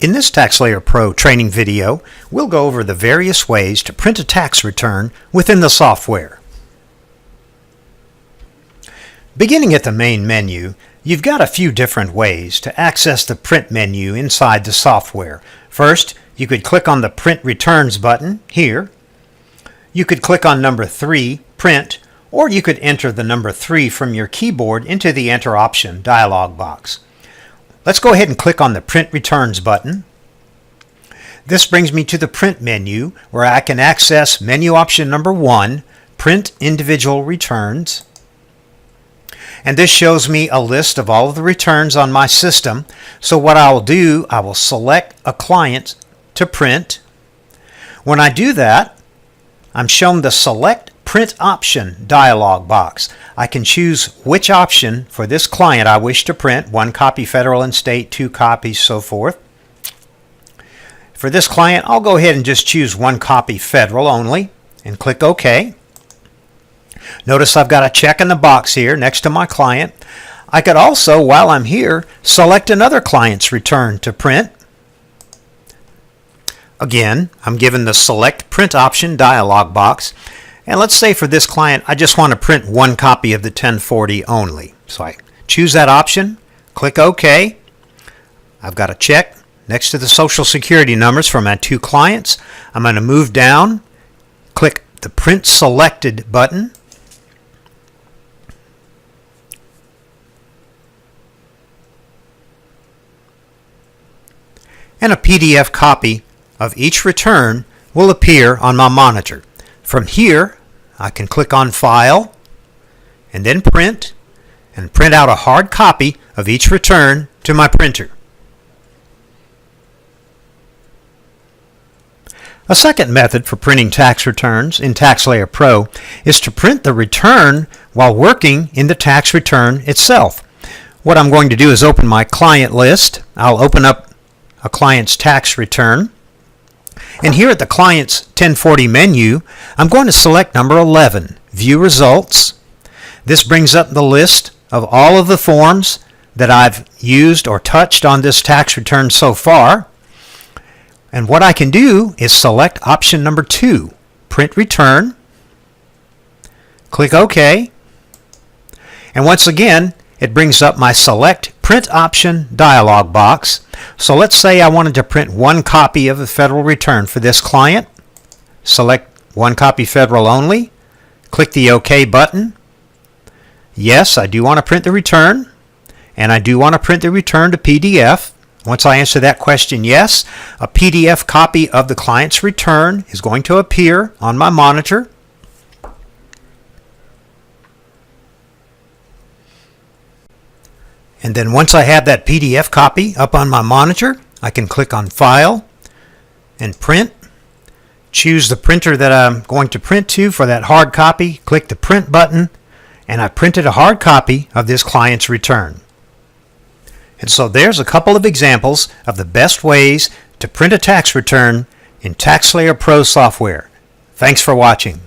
In this TaxSlayer Pro training video, we'll go over the various ways to print a tax return within the software. Beginning at the main menu, you've got a few different ways to access the print menu inside the software. First, you could click on the Print Returns button here. You could click on number 3, Print, or you could enter the number 3 from your keyboard into the Enter option dialog box. Let's go ahead and click on the Print Returns button. This brings me to the Print menu where I can access menu option number 1, Print Individual Returns. And this shows me a list of all of the returns on my system. So what I'll do, I will select a client to print. When I do that, I'm shown the Select Print Option dialog box. I can choose which option for this client I wish to print, 1 copy federal and state, 2 copies, so forth. For this client, I'll go ahead and just choose 1 copy federal only and click OK. Notice I've got a check in the box here next to my client. I could also, while I'm here, select another client's return to print. Again, I'm given the Select Print Option dialog box. And let's say for this client, I just want to print 1 copy of the 1040 only. So I choose that option, click OK. I've got a check next to the Social Security numbers for my 2 clients. I'm going to move down, click the Print Selected button. And a PDF copy of each return will appear on my monitor. From here, I can click on File and then Print and print out a hard copy of each return to my printer. A second method for printing tax returns in TaxSlayer Pro is to print the return while working in the tax return itself. What I'm going to do is open my client list. I'll open up a client's tax return. And here at the client's 1040 menu, I'm going to select number 11, View Results. This brings up the list of all of the forms that I've used or touched on this tax return so far. And what I can do is select option number 2, Print Return. Click OK. And once again, it brings up my Select Print Option dialog box. So let's say I wanted to print 1 copy of the federal return for this client. Select 1 copy federal only. Click the OK button. Yes, I do want to print the return. And I do want to print the return to PDF. Once I answer that question yes, a PDF copy of the client's return is going to appear on my monitor. And then once I have that PDF copy up on my monitor, I can click on File and Print. Choose the printer that I'm going to print to for that hard copy. Click the Print button, and I printed a hard copy of this client's return. And so there's a couple of examples of the best ways to print a tax return in TaxSlayer Pro software. Thanks for watching.